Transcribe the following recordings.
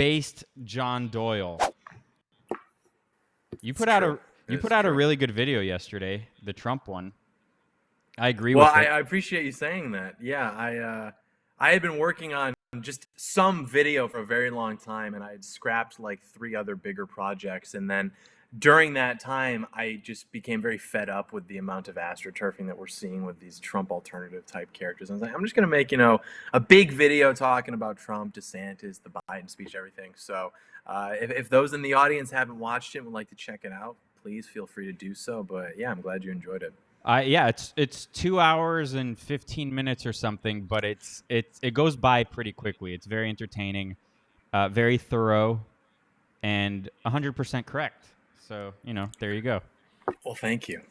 based John Doyle. You put out a really good video yesterday, the Trump one. I agree with it. I appreciate you saying that. Yeah, I had been working on just some video for a very long time, and I had scrapped like 3 other bigger projects, and then during that time, I just became very fed up with the amount of astroturfing that we're seeing with these Trump alternative type characters. I was like, I'm just going to make, a big video talking about Trump, DeSantis, the Biden speech, everything. So if those in the audience haven't watched it and would like to check it out, please feel free to do so. But yeah, I'm glad you enjoyed it. Yeah, it's 2 hours and 15 minutes or something, but it goes by pretty quickly. It's very entertaining, very thorough, and 100% correct. So, there you go. Well, thank you.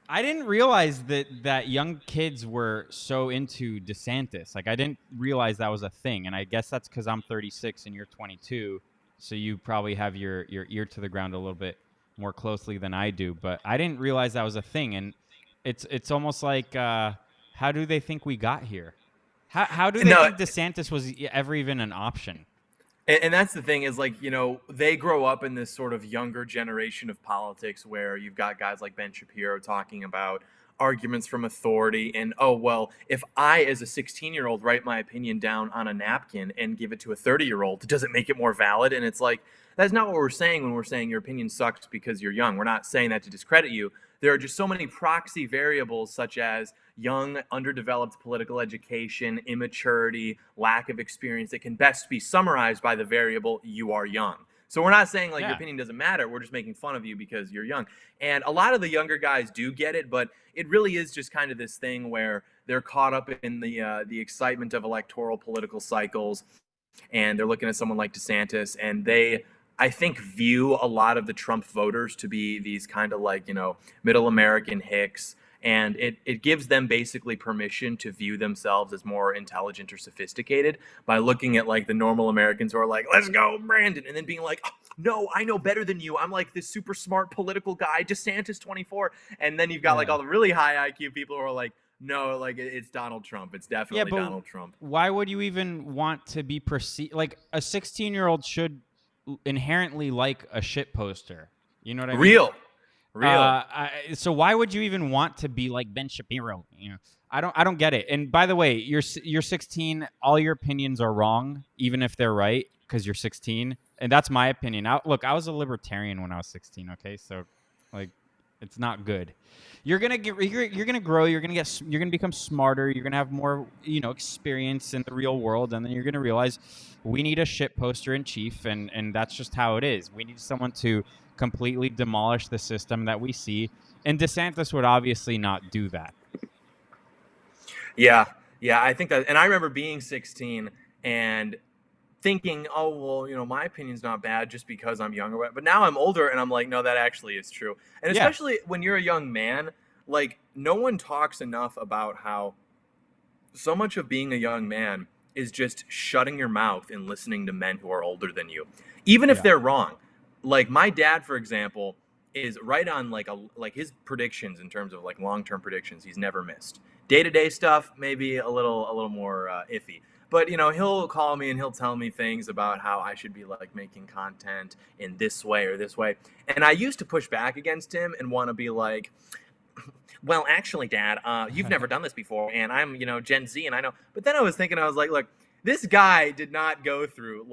I didn't realize that young kids were so into DeSantis. Like, I didn't realize that was a thing, and I guess that's because I'm 36 and you're 22, so you probably have your ear to the ground a little bit more closely than I do. But I didn't realize that was a thing, and it's almost like, how do they think we got here? How do they think DeSantis was ever even an option? And that's the thing is, like, they grow up in this sort of younger generation of politics where you've got guys like Ben Shapiro talking about arguments from authority and, oh, well, if I, as a 16-year-old, write my opinion down on a napkin and give it to a 30-year-old, does it make it more valid? And it's like, that's not what we're saying when we're saying your opinion sucks because you're young. We're not saying that to discredit you. There are just so many proxy variables such as young, underdeveloped political education, immaturity, lack of experience that can best be summarized by the variable you are young. So we're not saying your opinion doesn't matter. We're just making fun of you because you're young. And a lot of the younger guys do get it, but it really is just kind of this thing where they're caught up in the excitement of electoral political cycles, and they're looking at someone like DeSantis, and they, I think, view a lot of the Trump voters to be these kind of middle American hicks. And it gives them basically permission to view themselves as more intelligent or sophisticated by looking at the normal Americans who are like, let's go, Brandon. And then being like, oh, no, I know better than you. I'm like this super smart political guy, DeSantis 24. And then you've got all the really high IQ people who are like, no, it's Donald Trump. It's definitely Donald Trump. Why would you even want to be perceived? Like, a 16-year-old should inherently like a shit poster. You know what I mean? Real. So why would you even want to be like Ben Shapiro? I don't get it. And by the way, you're 16. All your opinions are wrong, even if they're right, because you're 16. And that's my opinion. Look, I was a libertarian when I was 16. Okay, so it's not good. You're gonna grow. You're gonna become smarter. You're gonna have more experience in the real world, and then you're gonna realize we need a shit poster in chief, and that's just how it is. We need someone to completely demolish the system that we see, and DeSantis would obviously not do that. Yeah, I think that, and I remember being 16 and thinking, oh, well, my opinion's not bad just because I'm younger. But now I'm older, and I'm like, no, that actually is true. And especially when you're a young man, no one talks enough about how so much of being a young man is just shutting your mouth and listening to men who are older than you, even if they're wrong. My dad, for example, is right on his predictions in terms of long-term predictions. He's never missed. Day-to-day stuff, maybe a little more iffy. But, he'll call me and he'll tell me things about how I should be making content in this way or this way. And I used to push back against him and want to be like, well, actually, Dad, you've never done this before. And I'm, Gen Z, and I know. But then I was thinking, I was like, look, this guy did not go through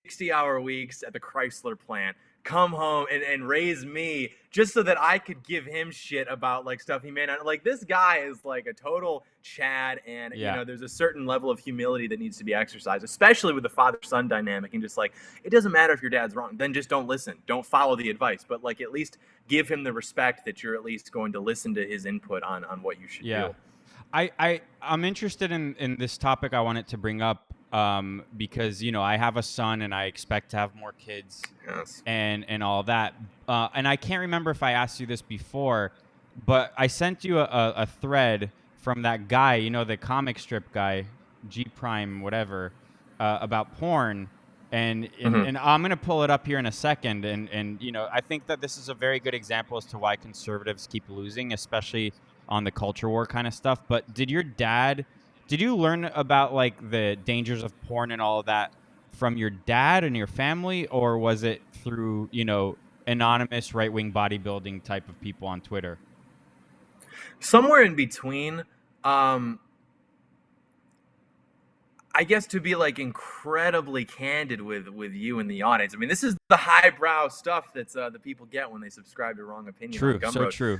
60-hour weeks at the Chrysler plant, come home and raise me just so that I could give him shit about stuff he may not. This guy is a total Chad, and there's a certain level of humility that needs to be exercised, especially with the father-son dynamic. And just it doesn't matter if your dad's wrong, then just don't listen, don't follow the advice, but at least give him the respect that you're at least going to listen to his input on what you should do. I'm interested in this topic. I wanted to bring up because I have a son and I expect to have more kids, and all that. And I can't remember if I asked you this before, but I sent you a thread from that guy, the comic strip guy, G Prime, whatever, about porn. And I'm going to pull it up here in a second. And I think that this is a very good example as to why conservatives keep losing, especially on the culture war kind of stuff. But did you learn about the dangers of porn and all of that from your dad and your family, or was it through, anonymous right-wing bodybuilding type of people on Twitter? Somewhere in between. Um, I guess to be like incredibly candid with you and the audience. I mean, this is the highbrow stuff that's the people get when they subscribe to Wrong Opinion on True, so Gumroad. true.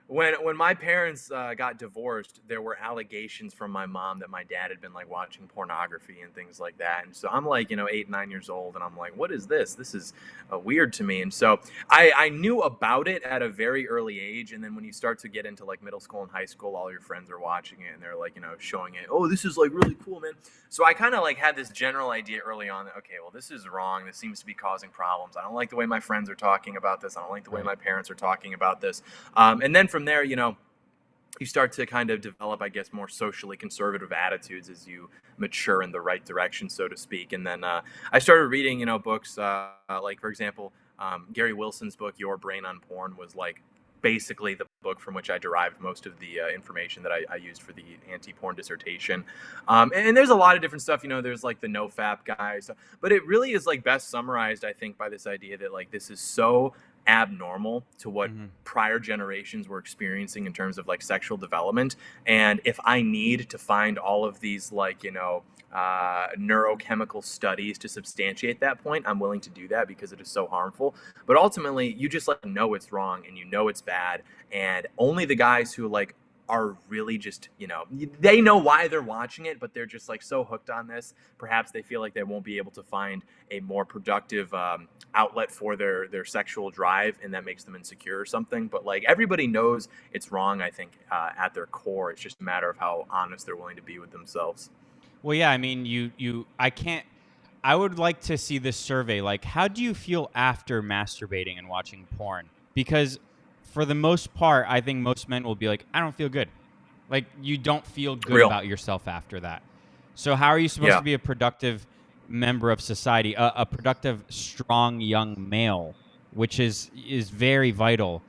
When my parents got divorced, there were allegations from my mom that my dad had been like watching pornography and things like that. And so I'm like, 8, 9 years old, and I'm like, what is this? This is weird to me. And so I knew about it at a very early age. And then when you start to get into like middle school and high school, all your friends are watching it and they're like, showing it. Oh, this is like really cool, man. So I kind of like had this general idea early on that, okay, well, this is wrong. This seems to be causing problems. I don't like the way my friends are talking about this. I don't like the way my parents are talking about this. And then from there, you start to kind of develop, I guess, more socially conservative attitudes as you mature in the right direction, so to speak. And then I started reading, books like, for example, Gary Wilson's book, Your Brain on Porn, was like basically the book from which I derived most of the information that I used for the anti-porn dissertation. And there's a lot of different stuff, there's like the NoFap guys, but it really is like best summarized, I think, by this idea that like this is so abnormal to what prior generations were experiencing in terms of like sexual development. And if I need to find all of these like, neurochemical studies to substantiate that point, I'm willing to do that because it is so harmful. But ultimately, you just like know it's wrong and it's bad. And only the guys who like are really just, they know why they're watching it, but they're just like so hooked on this. Perhaps they feel like they won't be able to find a more productive outlet for their sexual drive, and that makes them insecure or something. But like everybody knows it's wrong, I think, at their core. It's just a matter of how honest they're willing to be with themselves. Well, yeah, I mean, I would like to see this survey. Like, how do you feel after masturbating and watching porn? Because for the most part, I think most men will be like, I don't feel good. Like, you don't feel good about yourself after that. So how are you supposed to be a productive member of society, a productive, strong young male, which is very vital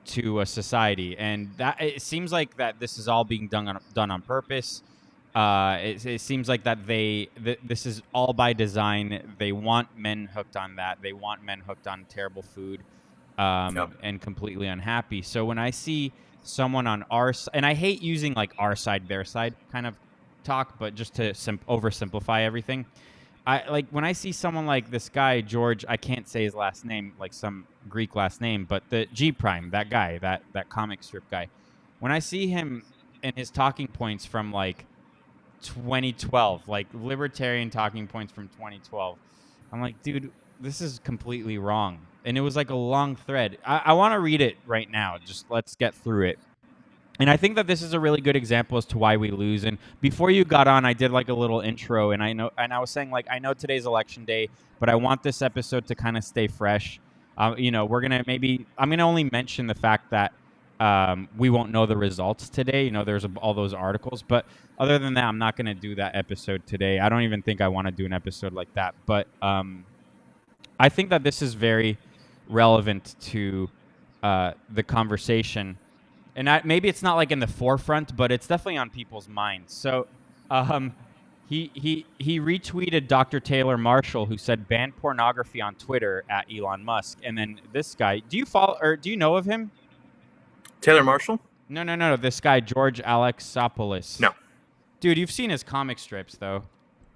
to a society? And that it seems like that this is all being done on purpose. It seems like that this is all by design. They want men hooked on that. They want men hooked on terrible food, and completely unhappy. So when I see someone on and I hate using like our side, their side kind of talk, but just to oversimplify everything, I like when I see someone like this guy George. I can't say his last name, like some Greek last name, but the G Prime, that guy, that comic strip guy. When I see him and his talking points from like 2012, like libertarian talking points from 2012, I'm like, dude, this is completely wrong. And it was like a long thread. I want to read it right now. Just let's get through it. And I think that this is a really good example as to why we lose. And before you got on, I did like a little intro, and I was saying like, I know today's election day, but I want this episode to kind of stay fresh. I'm gonna only mention the fact that we won't know the results today. There's all those articles, but other than that, I'm not gonna do that episode today. I don't even think I want to do an episode like that. But I think that this is very relevant to the conversation. And maybe it's not like in the forefront, but it's definitely on people's minds. So he retweeted Dr. Taylor Marshall, who said ban pornography on Twitter at Elon Musk. And then this guy, do you follow or do you know of him? Taylor Marshall? No. This guy, George Alexopoulos. No. Dude, you've seen his comic strips, though.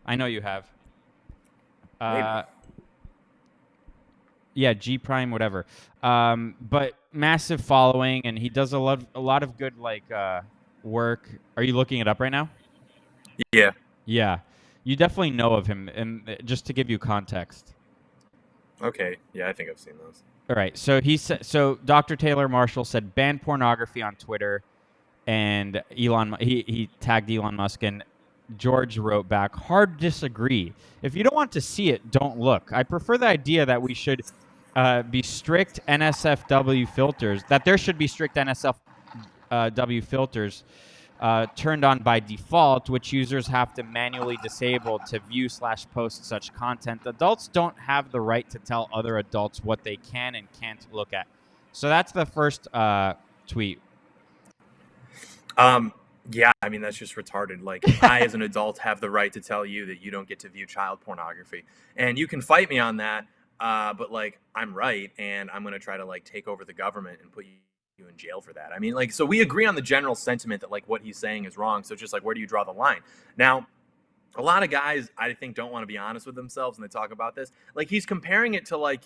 I know you have. Yeah, G Prime, whatever. But massive following, and he does a lot of good work. Are you looking it up right now? Yeah. Yeah, you definitely know of him, and just to give you context. Okay. Yeah, I think I've seen those. All right. So Dr. Taylor Marshall said ban pornography on Twitter, and he tagged Elon Musk, and George wrote back, hard disagree. If you don't want to see it, don't look. I prefer the idea that we should be strict NSFW filters, that there should be strict NSFW filters turned on by default, which users have to manually disable to view/post such content. Adults don't have the right to tell other adults what they can and can't look at. So that's the first tweet. Yeah, I mean, that's just retarded. Like, I, as an adult, have the right to tell you that you don't get to view child pornography. And you can fight me on that, but, like, I'm right, and I'm going to try to, like, take over the government and put you in jail for that. I mean, like, so we agree on the general sentiment that, like, what he's saying is wrong. So it's just like, where do you draw the line? Now, a lot of guys, I think, don't want to be honest with themselves when they talk about this. Like, he's comparing it to, like,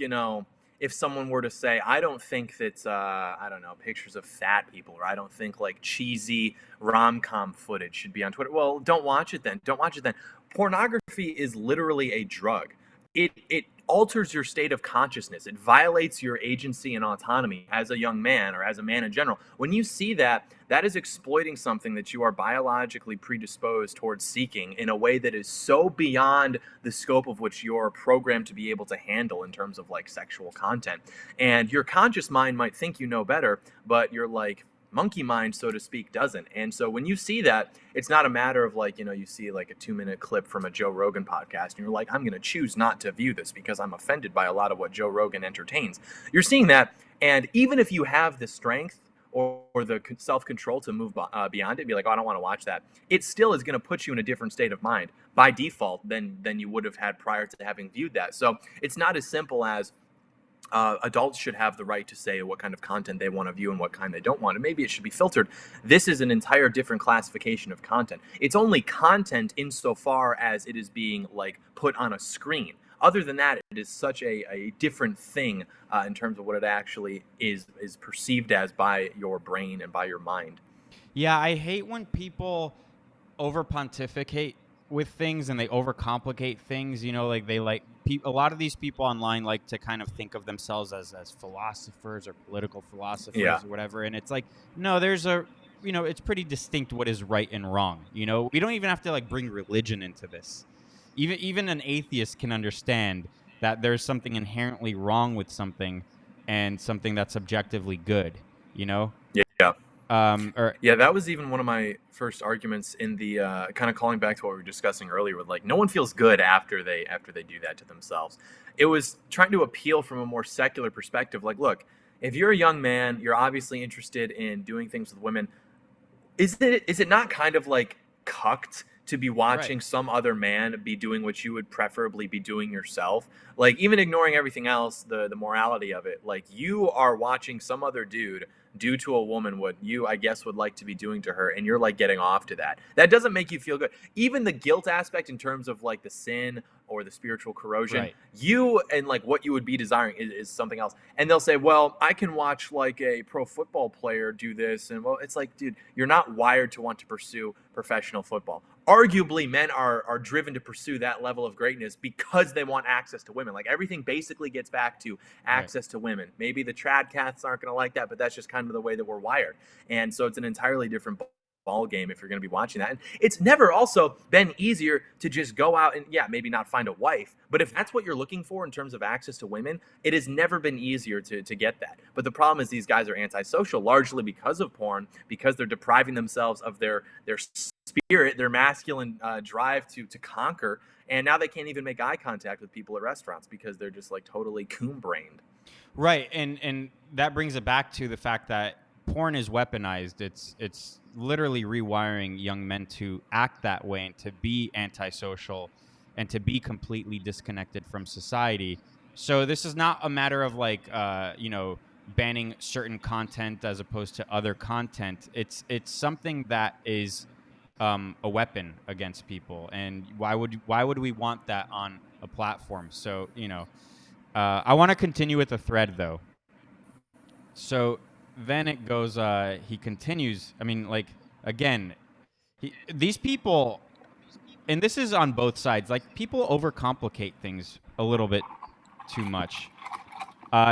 if someone were to say, I don't think that, I don't know, pictures of fat people, or I don't think like cheesy rom-com footage should be on Twitter. Well, don't watch it then. Don't watch it then. Pornography is literally a drug. It alters your state of consciousness. It violates your agency and autonomy as a young man, or as a man in general. When you see that, that is exploiting something that you are biologically predisposed towards seeking in a way that is so beyond the scope of which you're programmed to be able to handle in terms of like sexual content. And your conscious mind might think you know better, but you're like, monkey mind, so to speak, doesn't. And so when you see that, it's not a matter of like, you see like a 2-minute clip from a Joe Rogan podcast and you're like, I'm going to choose not to view this because I'm offended by a lot of what Joe Rogan entertains. You're seeing that. And even if you have the strength or the self-control to move beyond it, be like, oh, I don't want to watch that, it still is going to put you in a different state of mind by default than you would have had prior to having viewed that. So it's not as simple as, adults should have the right to say what kind of content they want to view and what kind they don't want. And maybe it should be filtered. This is an entire different classification of content. It's only content insofar as it is being like put on a screen. Other than that, it is such a different thing in terms of what it actually is perceived as by your brain and by your mind. Yeah, I hate when people over pontificate with things and they overcomplicate things. Like they a lot of these people online like to kind of think of themselves as philosophers or political philosophers or whatever. And it's like, no, there's it's pretty distinct what is right and wrong. We don't even have to like bring religion into this. Even an atheist can understand that there's something inherently wrong with something and something that's objectively good. Yeah. That was even one of my first arguments in the kind of calling back to what we were discussing earlier with like, no one feels good after they do that to themselves. It was trying to appeal from a more secular perspective. Like, look, if you're a young man, you're obviously interested in doing things with women. Is it not kind of like cucked to be watching some other man be doing what you would preferably be doing yourself? Like, even ignoring everything else, the morality of it, like you are watching some other dude do to a woman what you, I guess, would like to be doing to her, and you're like getting off to that. That doesn't make you feel good. Even the guilt aspect in terms of like the sin or the spiritual corrosion, you and like what you would be desiring is something else. And they'll say, well, I can watch like a pro football player do this. And well, it's like, dude, you're not wired to want to pursue professional football. Arguably, men are driven to pursue that level of greatness because they want access to women. Like, everything basically gets back to access to women. Maybe the trad cats aren't going to like that, but that's just kind of the way that we're wired. And so it's an entirely different ball game if you're going to be watching that. And it's never also been easier to just go out and, maybe not find a wife, but if that's what you're looking for in terms of access to women, it has never been easier to get that. But the problem is these guys are antisocial, largely because of porn, because they're depriving themselves of their spirit, their masculine drive to conquer, and now they can't even make eye contact with people at restaurants because they're just like totally coon-brained. Right, and that brings it back to the fact that porn is weaponized. It's literally rewiring young men to act that way and to be antisocial and to be completely disconnected from society. So this is not a matter of like banning certain content as opposed to other content. It's something that is a weapon against people, and why would we want that on a platform? So I want to continue with the thread though. So then it goes, he continues. I mean, like, again, these people, and this is on both sides, like, people overcomplicate things a little bit too much.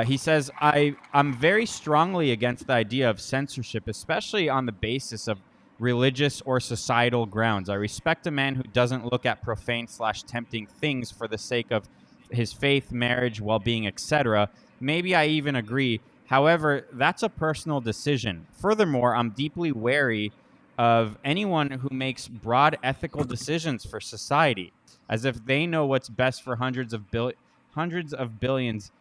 He says, I'm very strongly against the idea of censorship, especially on the basis of religious or societal grounds. I respect a man who doesn't look at profane/tempting things for the sake of his faith, marriage, well-being, etc. Maybe I even agree. However, that's a personal decision. Furthermore, I'm deeply wary of anyone who makes broad ethical decisions for society, as if they know what's best for hundreds of billions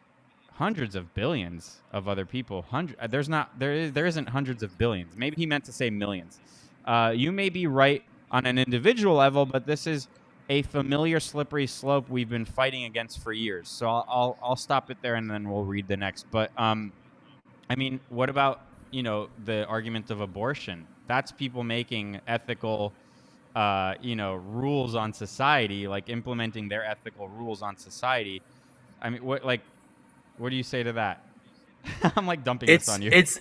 of other people. There isn't hundreds of billions. Maybe he meant to say millions. You may be right on an individual level, but this is a familiar slippery slope we've been fighting against for years. So I'll stop it there, and then we'll read the next. But I mean, what about, the argument of abortion? That's people making ethical, rules on society, like implementing their ethical rules on society. I mean, what do you say to that? I'm like dumping this on you. It's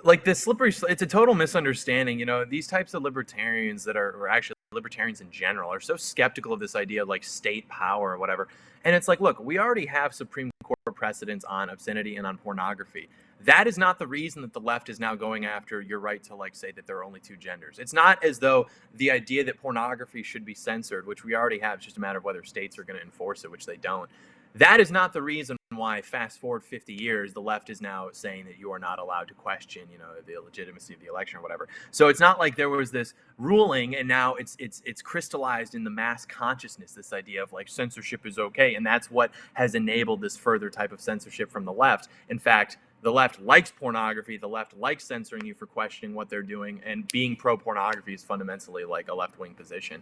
like this it's a total misunderstanding. These types of libertarians that are, or actually libertarians in general, are so skeptical of this idea of like state power or whatever. And it's like, look, we already have Supreme Court precedents on obscenity and on pornography. That is not the reason that the left is now going after your right to like say that there are only two genders. It's not as though the idea that pornography should be censored, which we already have, it's just a matter of whether states are going to enforce it, which they don't. That is not the reason why, fast forward 50 years, the left is now saying that you are not allowed to question, the legitimacy of the election or whatever. So it's not like there was this ruling and now it's crystallized in the mass consciousness, this idea of like censorship is okay, and that's what has enabled this further type of censorship from the left. In fact, the left likes pornography. The left likes censoring you for questioning what they're doing, and being pro-pornography is fundamentally like a left-wing position.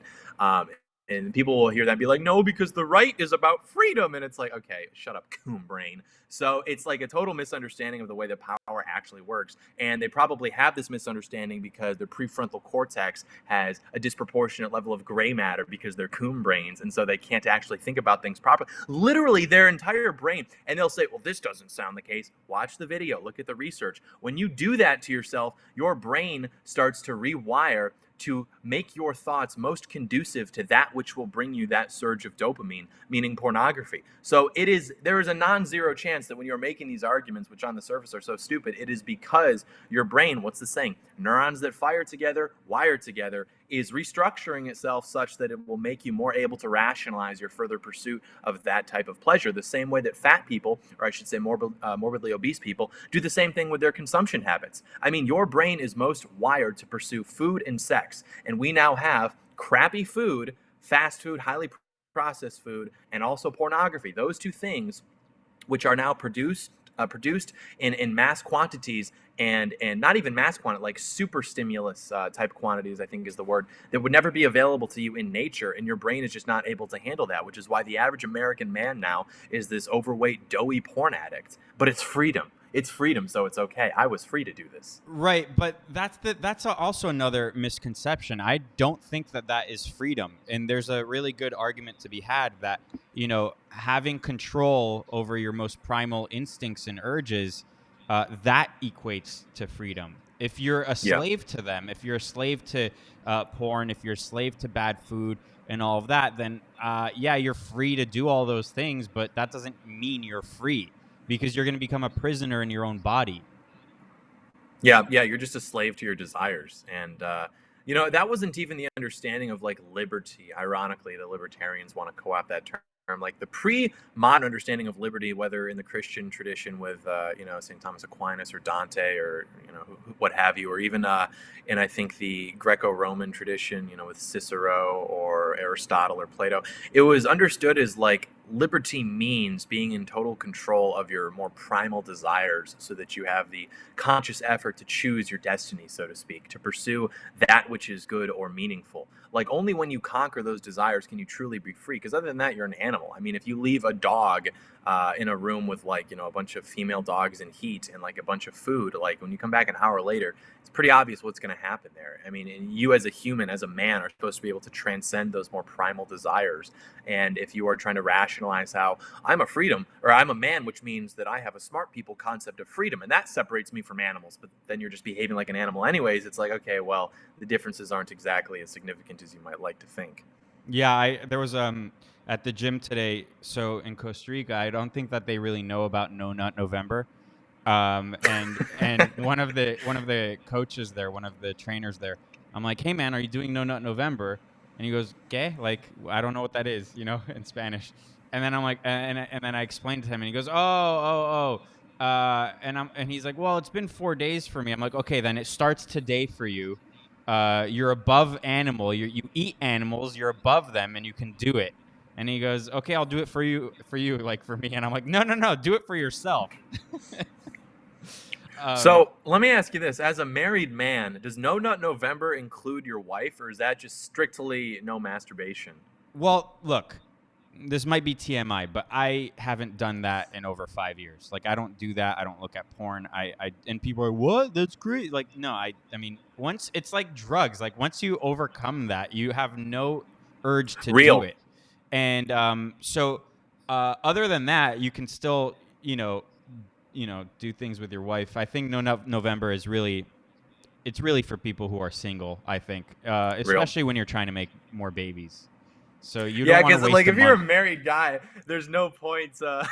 And people will hear that and be like, no, because the right is about freedom. And it's like, okay, shut up, coon brain. So it's like a total misunderstanding of the way that power actually works. And they probably have this misunderstanding because their prefrontal cortex has a disproportionate level of gray matter because they're coon brains. And so they can't actually think about things properly. Literally their entire brain. And they'll say, well, this doesn't sound the case. Watch the video. Look at the research. When you do that to yourself, your brain starts to rewire to make your thoughts most conducive to that which will bring you that surge of dopamine, meaning pornography. So there is a non-zero chance that when you're making these arguments, which on the surface are so stupid, it is because your brain, what's the saying? Neurons that fire together, wire together, is restructuring itself such that it will make you more able to rationalize your further pursuit of that type of pleasure. The same way that fat people, or I should say morbidly obese people, do the same thing with their consumption habits. I mean, your brain is most wired to pursue food and sex. And we now have crappy food, fast food, highly processed food, and also pornography. Those two things, which are now produced in mass quantities, and not even mass quantity, like super stimulus type quantities, I think is the word, that would never be available to you in nature, and your brain is just not able to handle that, which is why the average American man now is this overweight, doughy porn addict. But it's freedom. It's freedom, so it's okay. I was free to do this. Right, but that's also another misconception. I don't think that is freedom, and there's a really good argument to be had that having control over your most primal instincts and urges, that equates to freedom. If you're a slave to them, if you're a slave to porn, if you're a slave to bad food and all of that, then you're free to do all those things, but that doesn't mean you're free, because you're going to become a prisoner in your own body. Yeah, you're just a slave to your desires. And, that wasn't even the understanding of like liberty. Ironically, the libertarians want to co-opt that term. Like the pre-modern understanding of liberty, whether in the Christian tradition with, St. Thomas Aquinas or Dante or, what have you, or even in, I think, the Greco-Roman tradition, with Cicero or Aristotle or Plato, it was understood as like liberty means being in total control of your more primal desires so that you have the conscious effort to choose your destiny, so to speak, to pursue that which is good or meaningful. Like only when you conquer those desires can you truly be free, because other than that, you're an animal. I mean, if you leave a dog in a room with like, a bunch of female dogs in heat and like a bunch of food, like when you come back an hour later, it's pretty obvious what's going to happen there. I mean, and you as a human, as a man, are supposed to be able to transcend those more primal desires. And if you are trying to rationalize how I'm a man, which means that I have a smart people concept of freedom, and that separates me from animals, but then you're just behaving like an animal anyways, it's like, okay, well, the differences aren't exactly as significant as you might like to think. Yeah, there was at the gym today. So in Costa Rica, I don't think that they really know about No Nut November. And one of the coaches there, one of the trainers there, I'm like, hey man, are you doing No Nut November? And he goes, "¿Qué?" Like, I don't know what that is, in Spanish. And then I'm like, and then I explained to him, and he goes, oh. And he's like, well, it's been 4 days for me. I'm like, okay, then it starts today for you. You're above animal. You eat animals. You're above them, and you can do it. And he goes, okay, I'll do it for you, like for me. And I'm like, no, do it for yourself. Um, So let me ask you this: as a married man, does No Nut November include your wife, or is that just strictly no masturbation? well, look, this might be TMI, but I haven't done that in over 5 years. Like, I don't do that. I don't look at porn. And people are, what? That's great. Like, no, I mean, once it's like drugs. Like, once you overcome that, you have no urge to do Real. it. And other than that, you can still, do things with your wife. I think November is really, it's really for people who are single. I think, Real. especially when you're trying to make more babies. So you don't Yeah, want to because waste like a if you're a month. married guy, there's no point to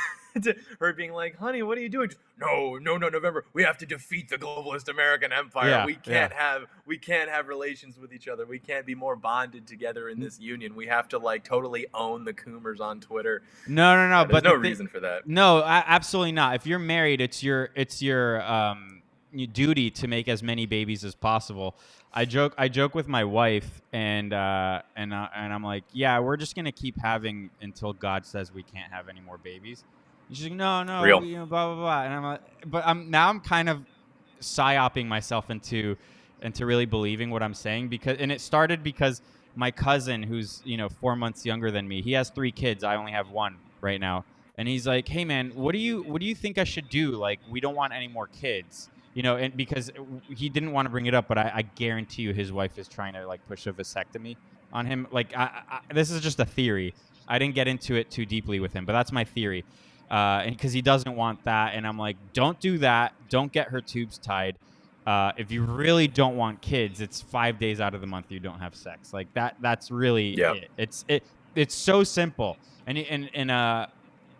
her being like, "Honey, what are you doing?" Just, no, no, no, November. We have to defeat the globalist American empire. Yeah, yeah. We can't have relations with each other. We can't be more bonded together in this union. We have to like totally own the Coomers on Twitter. No, no, no. There's But no reason for that. no, absolutely not. If you're married, your duty to make as many babies as possible. I joke with my wife, and I'm like, yeah, we're just gonna keep having until God says we can't have any more babies. And she's like, no, no, Real. blah blah blah. And I'm like, but I'm kind of psyoping myself into really believing what I'm saying, and it started because my cousin, who's 4 months younger than me, he has 3 kids. I only have one right now, and he's like, "Hey man, what do you think I should do? Like, we don't want any more kids, and because he didn't want to bring it up, but I guarantee you his wife is trying to like push a vasectomy on him. Like, this is just a theory. I didn't get into it too deeply with him, but that's my theory. And because he doesn't want that, and I'm like, don't do that. Don't get her tubes tied. If you really don't want kids, it's 5 days out of the month you don't have sex. Like that. That's really Yeah. it. It's so simple. And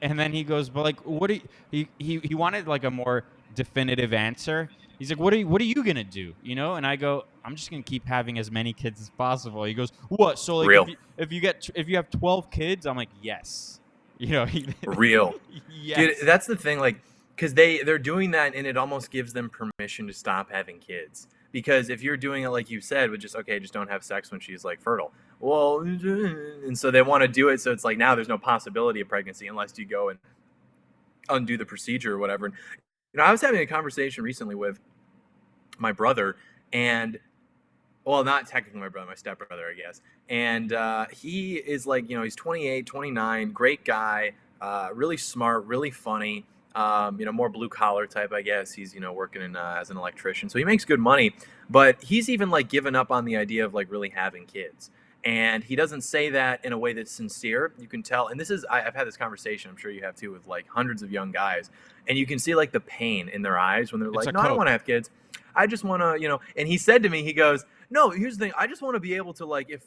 then he goes, but like, what do he wanted like a more definitive answer. He's like, what are you gonna do? And I go, I'm just gonna keep having as many kids as possible. He goes, what? So like, Real. if you have 12 kids, I'm like, yes. Real. Dude, Yes. that's the thing, like, because they're doing that, and it almost gives them permission to stop having kids. Because if you're doing it like you said, with just okay, just don't have sex when she's like fertile. Well, and so they want to do it, so it's like now there's no possibility of pregnancy unless you go and undo the procedure or whatever. And I was having a conversation recently with my brother, and well, not technically my brother, my stepbrother, I guess. And he is like, he's 28, 29, great guy, really smart, really funny, more blue collar type, I guess. He's, working as an electrician. So he makes good money, but he's even like given up on the idea of like really having kids. And he doesn't say that in a way that's sincere. You can tell. And I've had this conversation, I'm sure you have too, with like hundreds of young guys. And you can see like the pain in their eyes when they're It's like, a no, I don't code. want to have kids. I just want to, and he said to me, he goes, no, here's the thing. I just want to be able to like, if,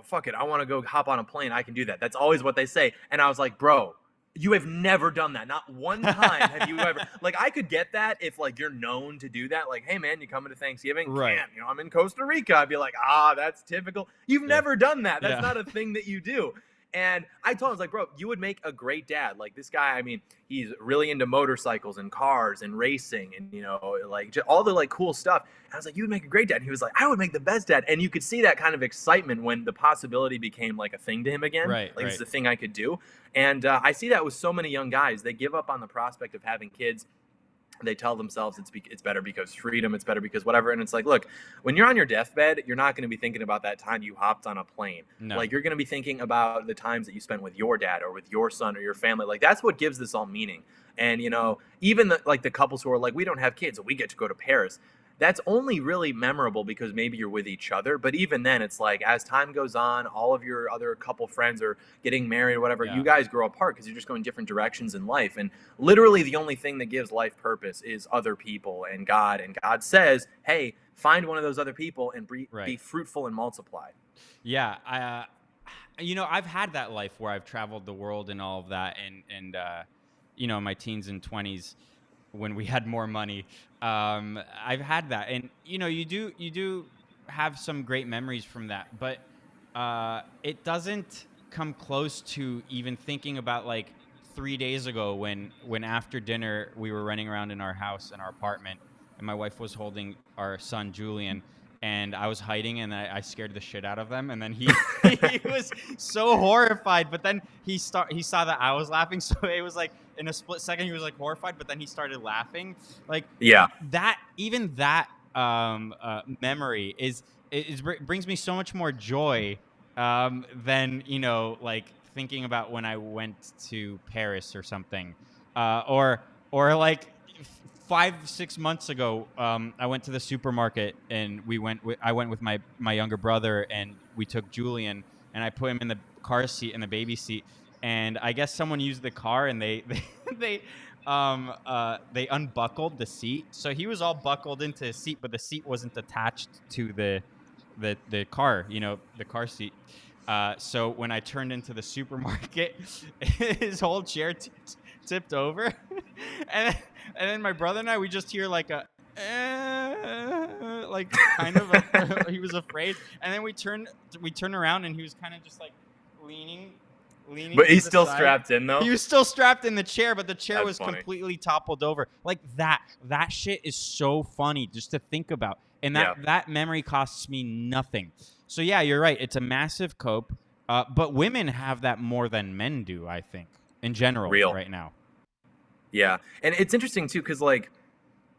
fuck it, I want to go hop on a plane. I can do that. That's always what they say. And I was like, bro, you have never done that. Not one time have you ever. Like, I could get that if like you're known to do that. Like, hey man, you coming to Thanksgiving? Right. Can't. I'm in Costa Rica. I'd be like, that's typical. You've Yeah. never done that. That's Yeah. not a thing that you do. And I told him, I was like, bro, you would make a great dad. Like this guy, I mean, he's really into motorcycles and cars and racing and, like just all the like cool stuff. And I was like, you would make a great dad. And he was like, I would make the best dad. And you could see that kind of excitement when the possibility became like a thing to him again. Right, Like right. it's a thing I could do. And I see that with so many young guys. They give up on the prospect of having kids. They tell themselves it's better because freedom, it's better because whatever. And it's like, look, when you're on your deathbed, you're not going to be thinking about that time you hopped on a plane. No. Like you're going to be thinking about the times that you spent with your dad or with your son or your family. Like that's what gives this all meaning. And even the couples who are like, we don't have kids, we get to go to Paris. That's only really memorable because maybe you're with each other. But even then, it's like as time goes on, all of your other couple friends are getting married or whatever. Yeah. You guys grow apart because you're just going different directions in life. And literally the only thing that gives life purpose is other people and God. And God says, hey, find one of those other people and be fruitful and multiply. Yeah. I've had that life where I've traveled the world and all of that. And in my teens and 20s, when we had more money, I've had that. And, you do have some great memories from that. But it doesn't come close to even thinking about like 3 days ago when after dinner we were running around in our house, in our apartment, and my wife was holding our son Julian, and I was hiding, and I scared the shit out of them. And then he he was so horrified, but then he saw that I was laughing, so it was like in a split second he was like horrified, but then he started laughing. Like Yeah. that, even that memory brings me so much more joy than like thinking about when I went to Paris or something, or like 5-6 months ago, I went to the supermarket and I went with my younger brother, and we took Julian, and I put him in the car seat, in the baby seat, and I guess someone used the car, and they they unbuckled the seat, so he was all buckled into his seat, but the seat wasn't attached to the car, the car seat. So when I turned into the supermarket, his whole chair tipped over, and then my brother and I, we just hear like a like kind of he was afraid, and then we turn around, and he was kind of just like leaning. But he's to the still side. strapped in though. He was still strapped in the chair, but the chair That's was funny. completely toppled over. Like that shit is so funny just to think about, and that memory costs me nothing. So yeah, you're right. It's a massive cope, but women have that more than men do, I think, in general, right now. Yeah, and it's interesting too, because like,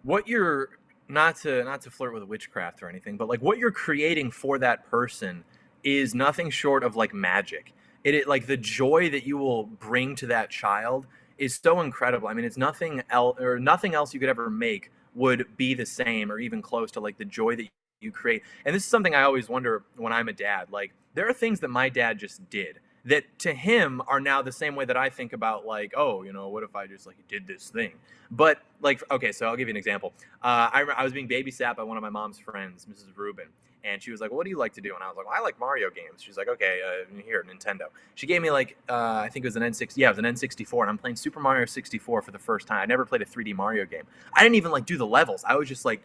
what you're not to flirt with witchcraft or anything, but like what you're creating for that person is nothing short of like magic. It like the joy that you will bring to that child is so incredible. I mean, it's nothing else you could ever make would be the same or even close to like the joy that you create. And this is something I always wonder when I'm a dad. Like, there are things that my dad just did that to him are now the same way that I think about like, oh, what if I just like did this thing? But like, okay, so I'll give you an example. I was being babysat by one of my mom's friends, Mrs. Rubin. And she was like, what do you like to do? And I was like, well, I like Mario games. She's like, okay, here, Nintendo. She gave me like, I think it was an N64. Yeah, it was an N64. And I'm playing Super Mario 64 for the first time. I never played a 3D Mario game. I didn't even like do the levels. I was just like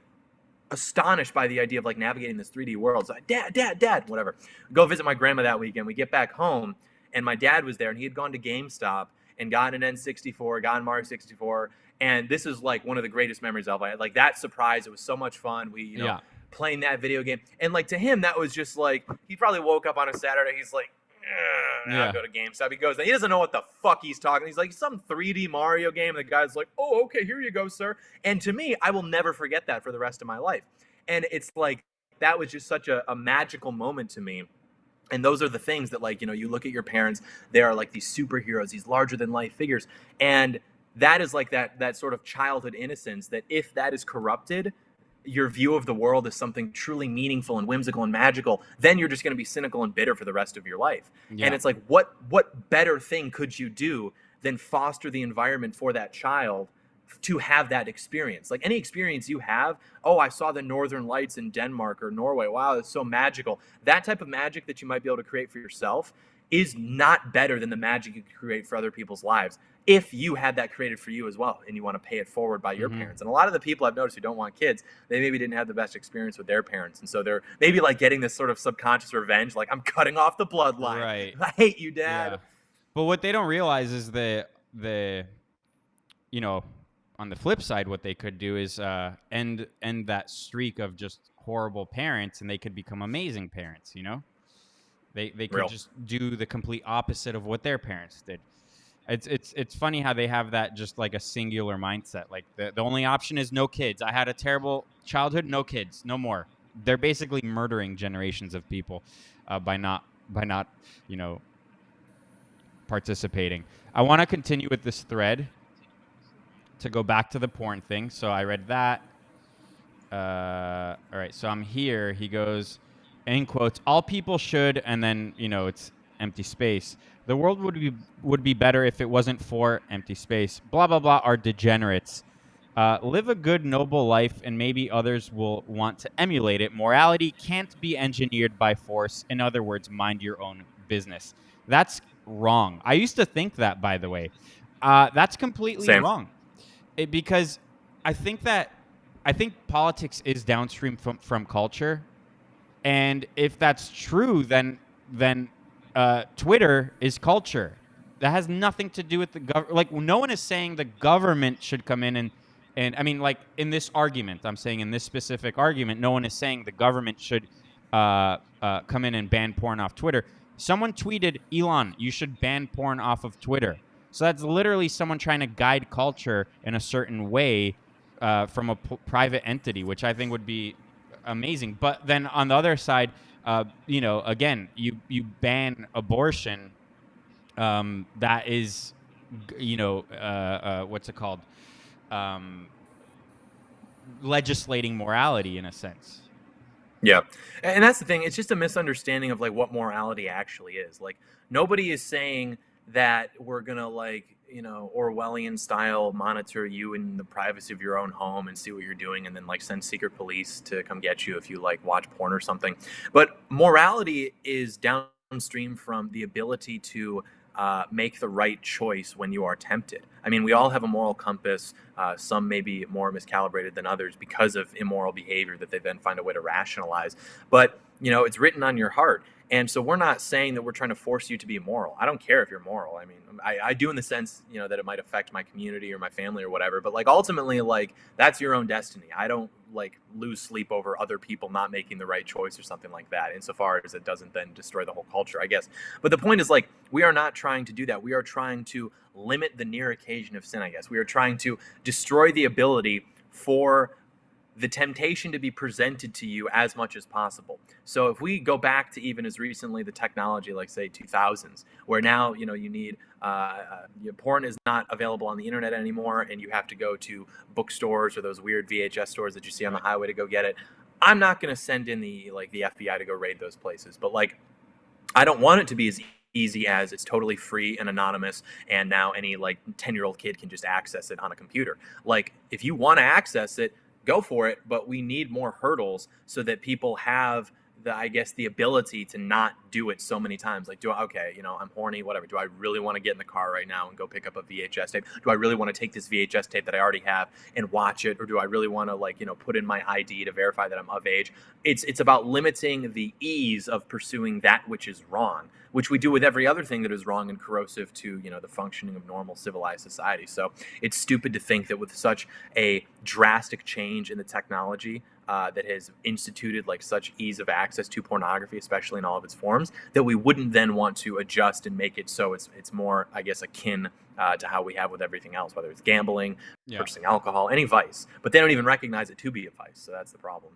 astonished by the idea of like navigating this 3D world. So dad, whatever. Go visit my grandma that weekend. We get back home, and my dad was there, and he had gone to GameStop and got an N64, got Mario 64. And this is like one of the greatest memories of life. Like that surprise, it was so much fun. We, playing that video game, and like to him that was just like, he probably woke up on a Saturday, he's like, I'll go to GameStop. He goes, he doesn't know what the fuck he's talking. He's like, some 3D Mario game. And the guy's like, oh, okay, here you go, sir. And to me, I will never forget that for the rest of my life. And it's like, that was just such a magical moment to me. And those are the things that, like, you look at your parents, they are like these superheroes, these larger than life figures. And that is like that sort of childhood innocence that if that is corrupted, your view of the world is something truly meaningful and whimsical and magical, then you're just going to be cynical and bitter for the rest of your life. Yeah. And it's like, what better thing could you do than foster the environment for that child to have that experience? Like any experience you have, oh, I saw the Northern Lights in Denmark or Norway. Wow, it's so magical. That type of magic that you might be able to create for yourself is not better than the magic you could create for other people's lives if you had that created for you as well and you want to pay it forward by your parents. And a lot of the people I've noticed who don't want kids, they maybe didn't have the best experience with their parents, and so they're maybe like getting this sort of subconscious revenge, like, I'm cutting off the bloodline. Right. I hate you, Dad. Yeah. But what they don't realize is the on the flip side, what they could do is end that streak of just horrible parents, and they could become amazing parents. They could just do the complete opposite of what their parents did. It's funny how they have that just like a singular mindset. Like the only option is no kids. I had a terrible childhood, no kids, no more. They're basically murdering generations of people by not participating. I want to continue with this thread to go back to the porn thing. So I read that. All right, so I'm here. He goes, in quotes, all people should, and then it's empty space. The world would be better if it wasn't for empty space. Blah blah blah are degenerates. Live a good, noble life, and maybe others will want to emulate it. Morality can't be engineered by force. In other words, mind your own business. That's wrong. I used to think that, by the way. That's completely wrong. Because I think politics is downstream from culture, and if that's true, then Twitter is culture. That has nothing to do with the government. Like, no one is saying the government should come in And I mean, like in this argument, I'm saying in this specific argument, no one is saying the government should come in and ban porn off Twitter. Someone tweeted, Elon, you should ban porn off of Twitter. So that's literally someone trying to guide culture in a certain way from a private entity, which I think would be amazing. But then on the other side, again, you ban abortion. That is, what's it called? Um, Legislating morality in a sense. Yeah. And that's the thing. It's just a misunderstanding of like what morality actually is. Like nobody is saying that we're going to like, Orwellian style monitor you in the privacy of your own home and see what you're doing and then like send secret police to come get you if you like watch porn or something. But morality is downstream from the ability to make the right choice when you are tempted. I mean, we all have a moral compass. Some may be more miscalibrated than others because of immoral behavior that they then find a way to rationalize. But, it's written on your heart. And so we're not saying that we're trying to force you to be moral. I don't care if you're moral. I mean, I do in the sense, that it might affect my community or my family or whatever. But like ultimately, like that's your own destiny. I don't like lose sleep over other people not making the right choice or something like that, insofar as it doesn't then destroy the whole culture, I guess. But the point is like we are not trying to do that. We are trying to limit the near occasion of sin, I guess. We are trying to destroy the ability for the temptation to be presented to you as much as possible. So if we go back to even as recently the technology, like say 2000s, where now, you need porn is not available on the internet anymore, and you have to go to bookstores or those weird VHS stores that you see on the highway to go get it. I'm not going to send in the FBI to go raid those places, but like, I don't want it to be as easy as it's totally free and anonymous and now any like 10-year-old kid can just access it on a computer. Like if you want to access it, go for it, but we need more hurdles so that people have the ability to not do it so many times. Like, I'm horny, whatever. Do I really want to get in the car right now and go pick up a VHS tape? Do I really want to take this VHS tape that I already have and watch it? Or do I really want to put in my ID to verify that I'm of age? It's about limiting the ease of pursuing that which is wrong, which we do with every other thing that is wrong and corrosive to, the functioning of normal civilized society. So it's stupid to think that with such a drastic change in the technology that has instituted like such ease of access to pornography, especially in all of its forms, that we wouldn't then want to adjust and make it so it's more, I guess, akin to how we have with everything else, whether it's gambling, purchasing alcohol, any vice. But they don't even recognize it to be a vice. So that's the problem.